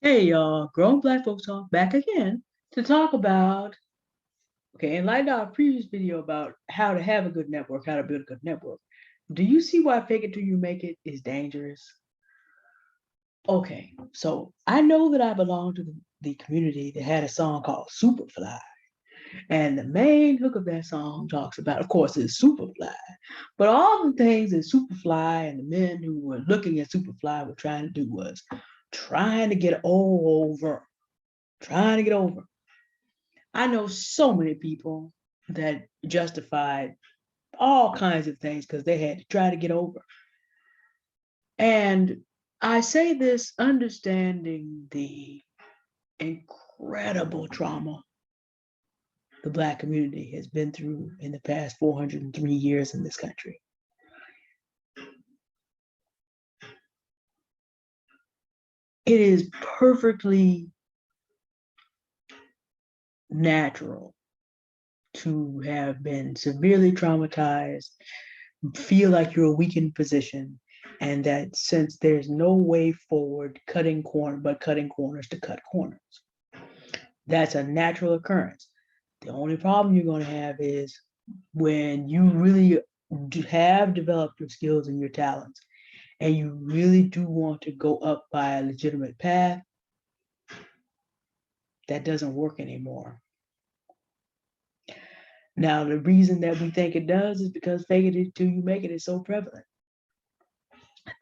Hey y'all, Grown Black Folks Talk back again to talk about, in light of our previous video about how to have a good network, how to build a good network. Do you see why fake it till you make it is dangerous? Okay, so I know that I belong to the community that had a song called Superfly. And the main hook of that song talks about, of course, is Superfly. But all the things that Superfly and the men who were looking at Superfly were trying to do was trying to get over, trying to get over. I know so many people that justified all kinds of things because they had to try to get over. And I say this understanding the incredible trauma the Black community has been through in the past 403 years in this country. It is perfectly natural to have been severely traumatized, feel like you're a weakened position, and that since there's no way forward cutting corners to cut corners. That's a natural occurrence. The only problem you're going to have is when you really have developed your skills and your talents, and you really do want to go up by a legitimate path, that doesn't work anymore. Now, the reason that we think it does is because fake it till you make it is so prevalent.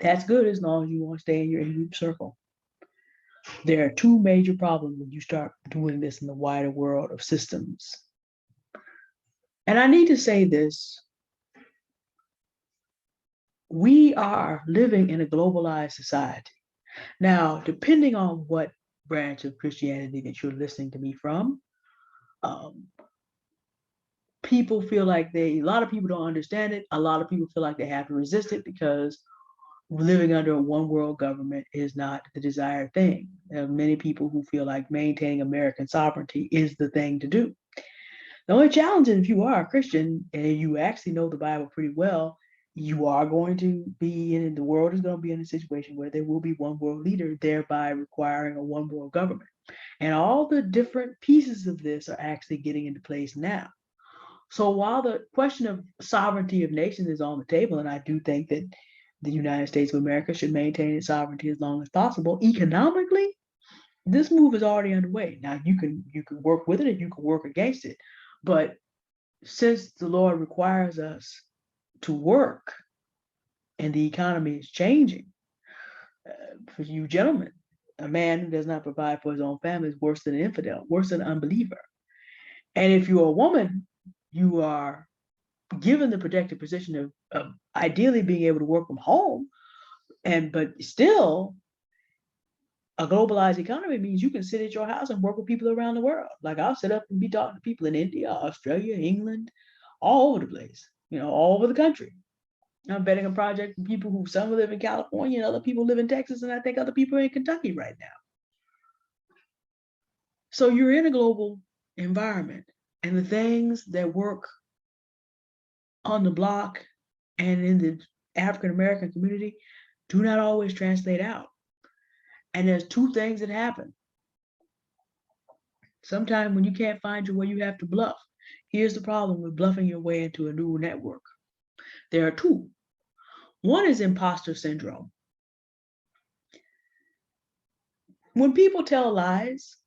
That's good as long as you want to stay in your in-group circle. There are two major problems when you start doing this in the wider world of systems. And I need to say this. We are living in a globalized society. Now, depending on what branch of Christianity that you're listening to me from, um, people feel like a lot of people don't understand it. A lot of people feel like they have to resist it because living under a one world government is not the desired thing. There are many people who feel like maintaining American sovereignty is the thing to do. The only challenge is if you are a Christian and you actually know the Bible pretty well, you are going to be in the world is going to be in a situation where there will be one world leader, thereby requiring a one world government. And all the different pieces of this are actually getting into place now. So while the question of sovereignty of nations is on the table, and I do think that the United States of America should maintain its sovereignty as long as possible, economically, this move is already underway. Now you can work with it and you can work against it. But since the Lord requires us to work and the economy is changing, for you gentlemen, a man who does not provide for his own family is worse than an infidel, worse than an unbeliever. And if you're a woman, you are given the protected position of ideally being able to work from home, but still a globalized economy means you can sit at your house and work with people around the world. Like I'll sit up and be talking to people in India, Australia, England, all over the place, all over the country. I'm betting a project for people who some live in California and other people live in Texas, and I think other people are in Kentucky right now. So you're in a global environment, and the things that work on the block and in the African American community do not always translate out. And there's two things that happen. Sometimes when you can't find your way, you have to bluff. Here's the problem with bluffing your way into a new network. There are two. One is imposter syndrome. When people tell lies,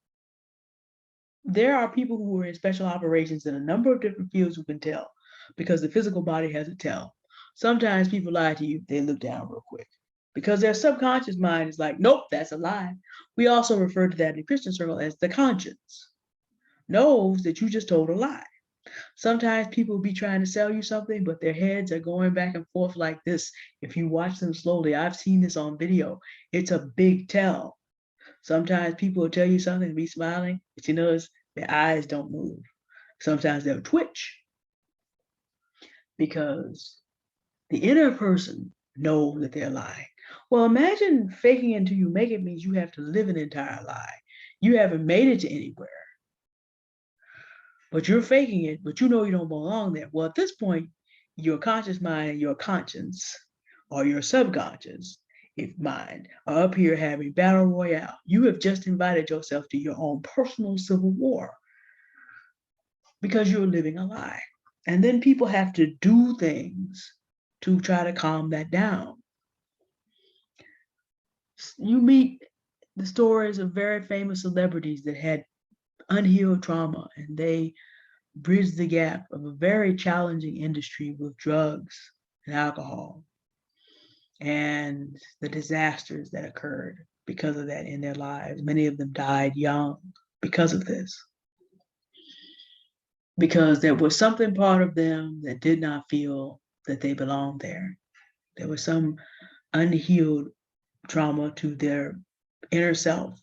there are people who are in special operations in a number of different fields who can tell because the physical body has a tell. Sometimes people lie to you, they look down real quick because their subconscious mind is like, nope, that's a lie. We also refer to that in the Christian circle as the conscience knows that you just told a lie. Sometimes people will be trying to sell you something, but their heads are going back and forth like this. If you watch them slowly, I've seen this on video. It's a big tell. Sometimes people will tell you something and be smiling, but you notice their eyes don't move. Sometimes they'll twitch because the inner person knows that they're lying. Well, imagine faking it until you make it means you have to live an entire lie. You haven't made it to anywhere, but you're faking it, but you know you don't belong there. Well, at this point, your conscious mind and your conscience or your subconscious mind are up here having battle royale. You have just invited yourself to your own personal civil war because you're living a lie. And then people have to do things to try to calm that down. You meet the stories of very famous celebrities that had unhealed trauma, and they bridged the gap of a very challenging industry with drugs and alcohol and the disasters that occurred because of that in their lives. Many of them died young because of this, because there was something part of them that did not feel that they belonged there. There was some unhealed trauma to their inner self,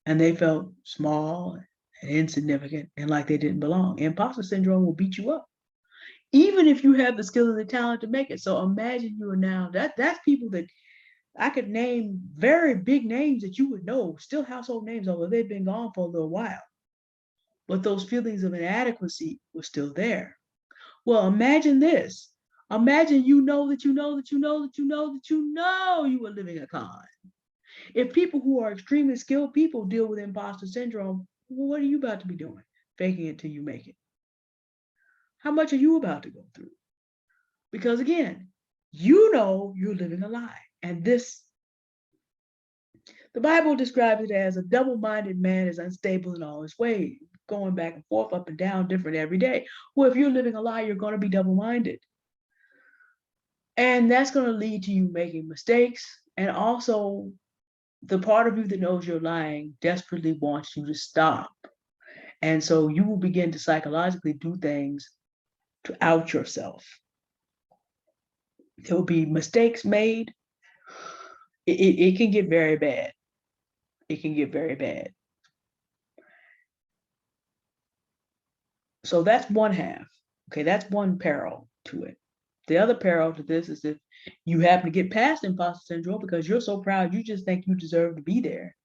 and they felt small and insignificant and like they didn't belong. Imposter syndrome will beat you up, even if you have the skill and the talent to make it. So imagine you are now, that's people that I could name very big names that you would know, still household names, although they've been gone for a little while. But those feelings of inadequacy were still there. Well, imagine this. Imagine you know that you know that you know that you know that you know you are living a con. If people who are extremely skilled people deal with imposter syndrome, what are you about to be doing? Faking it till you make it. How much are you about to go through? Because again, you know you're living a lie. And this, the Bible describes it as a double-minded man is unstable in all his ways, going back and forth, up and down, different every day. Well, if you're living a lie, you're going to be double-minded. And that's going to lead to you making mistakes. And also, the part of you that knows you're lying desperately wants you to stop. And so you will begin to psychologically do things to out yourself. There will be mistakes made. It can get very bad. It can get very bad. So that's one half. Okay, that's one peril to it. The other peril to this is if you happen to get past imposter syndrome because you're so proud, you just think you deserve to be there.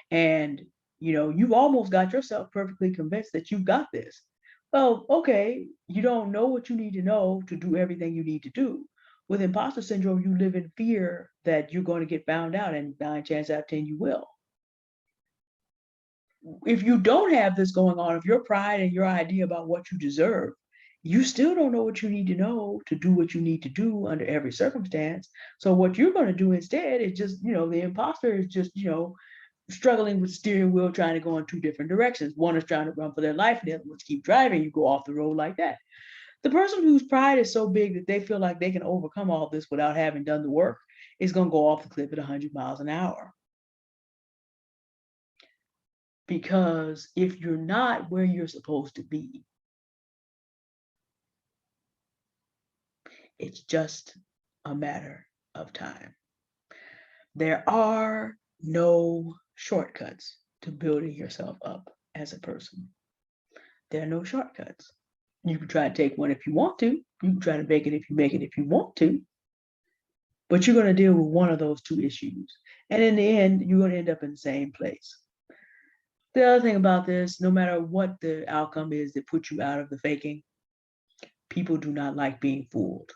And you've almost got yourself perfectly convinced that you've got this. Well, okay, you don't know what you need to know to do everything you need to do. With imposter syndrome, you live in fear that you're going to get found out, and 9 chances out of 10 you will. If you don't have this going on, if your pride and your idea about what you deserve, you still don't know what you need to know to do what you need to do under every circumstance. So what you're going to do instead is just, the imposter is just, struggling with the steering wheel, trying to go in two different directions. One is trying to run for their life, and the other one's keep driving. You go off the road like that. The person whose pride is so big that they feel like they can overcome all this without having done the work is going to go off the cliff at 100 miles an hour. Because if you're not where you're supposed to be, it's just a matter of time. There are no shortcuts to building yourself up as a person. There are no shortcuts. You can try to take one if you want to. You can try to make it if you want to. But you're going to deal with one of those two issues. And in the end, you're going to end up in the same place. The other thing about this, no matter what the outcome is that puts you out of the faking, people do not like being fooled.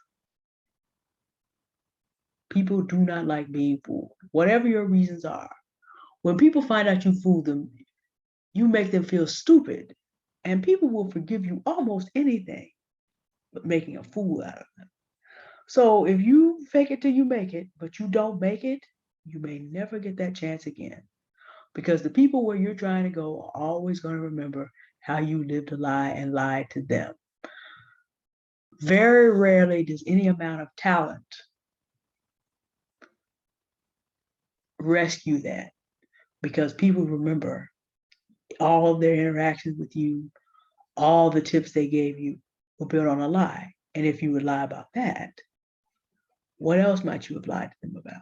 People do not like being fooled. Whatever your reasons are, when people find out you fooled them, you make them feel stupid, and people will forgive you almost anything but making a fool out of them. So if you fake it till you make it, but you don't make it, you may never get that chance again. Because the people where you're trying to go are always going to remember how you lived a lie and lied to them. Very rarely does any amount of talent rescue that, because people remember all of their interactions with you, all the tips they gave you were built on a lie. And if you would lie about that, what else might you have lied to them about?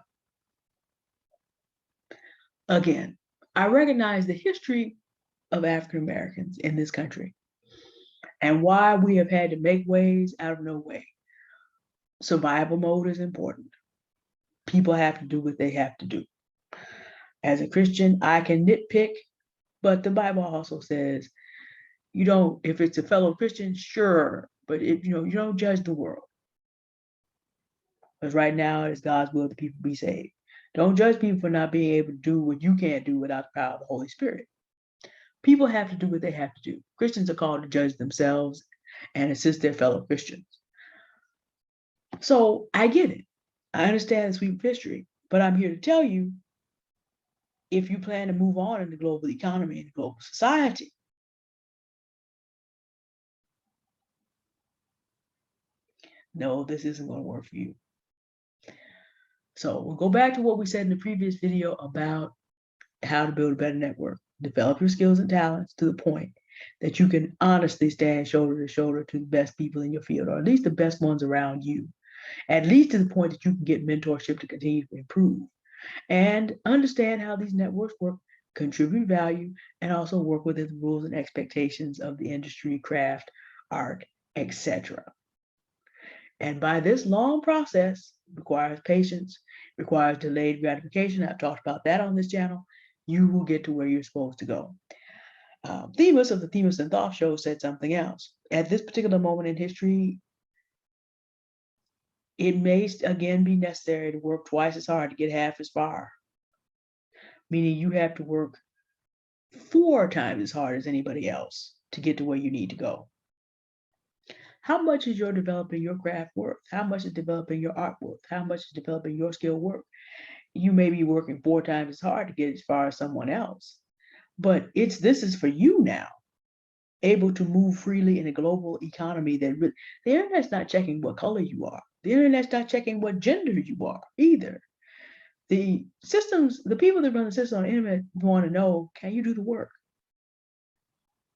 Again, I recognize the history of African Americans in this country and why we have had to make ways out of no way. Survival mode is important. People have to do what they have to do. As a Christian, I can nitpick, but the Bible also says, if it's a fellow Christian, sure, but if you don't judge the world. Because right now it's God's will that people be saved. Don't judge people for not being able to do what you can't do without the power of the Holy Spirit. People have to do what they have to do. Christians are called to judge themselves and assist their fellow Christians. So I get it. I understand the sweep of history, but I'm here to tell you, if you plan to move on in the global economy and global society, no, this isn't going to work for you. So we'll go back to what we said in the previous video about how to build a better network. Develop your skills and talents to the point that you can honestly stand shoulder to shoulder to the best people in your field, or at least the best ones around you, at least to the point that you can get mentorship to continue to improve, and understand how these networks work, contribute value, and also work within the rules and expectations of the industry, craft, art, etc. And by this long process, requires patience, requires delayed gratification. I've talked about that on this channel. You will get to where you're supposed to go. Themis of the Themis and Thoth show said something else. At this particular moment in history, it may again be necessary to work twice as hard to get half as far, meaning you have to work 4 times as hard as anybody else to get to where you need to go. How much is your developing your craft worth? How much is developing your art worth? How much is developing your skill worth? You may be working 4 times as hard to get as far as someone else, but this is for you now, able to move freely in a global economy that the internet's not checking what color you are. The internet's not checking what gender you are either. The systems, the people that run the system on the internet want to know, can you do the work?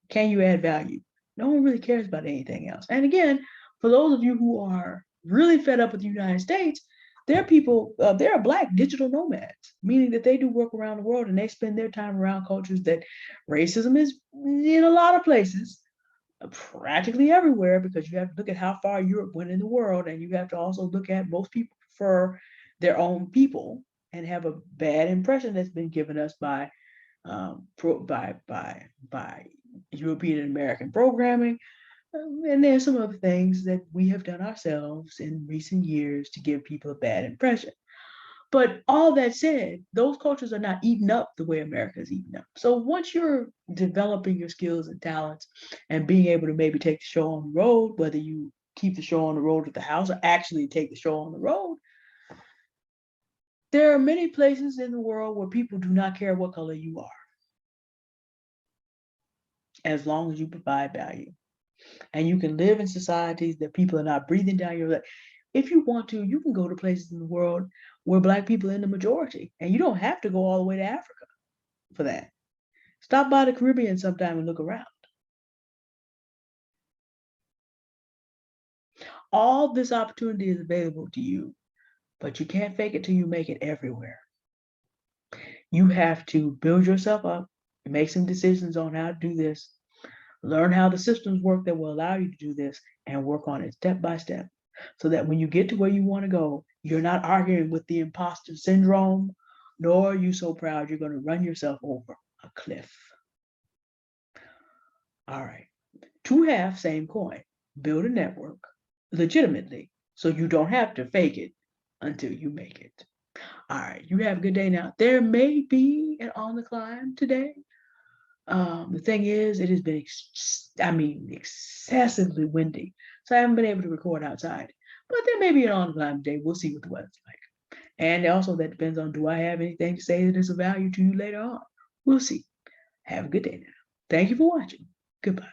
Can you add value? No one really cares about anything else. And again, for those of you who are really fed up with the United States, there are people, there are Black digital nomads, meaning that they do work around the world and they spend their time around cultures that racism is in a lot of places, practically everywhere, because you have to look at how far Europe went in the world, and you have to also look at most people prefer their own people and have a bad impression that's been given us by European and American programming. And there's some other things that we have done ourselves in recent years to give people a bad impression. But all that said, those cultures are not eaten up the way America is eaten up. So once you're developing your skills and talents and being able to maybe take the show on the road, whether you keep the show on the road at the house or actually take the show on the road, there are many places in the world where people do not care what color you are, as long as you provide value. And you can live in societies that people are not breathing down your neck. If you want to, you can go to places in the world where Black people are in the majority, and you don't have to go all the way to Africa for that. Stop by the Caribbean sometime and look around. All this opportunity is available to you, but you can't fake it till you make it everywhere. You have to build yourself up, make some decisions on how to do this, learn how the systems work that will allow you to do this, and work on it step by step, so that when you get to where you want to go, you're not arguing with the imposter syndrome, nor are you so proud you're going to run yourself over a cliff. All right, 2 halves, same coin. Build a network legitimately so you don't have to fake it until you make it. All right, you have a good day now. There may be an on the climb today. The thing is, it has been, excessively windy, so I haven't been able to record outside. But there may be an on the climb day. We'll see what the weather's like. And also that depends on, do I have anything to say that is of value to you later on? We'll see. Have a good day now. Thank you for watching. Goodbye.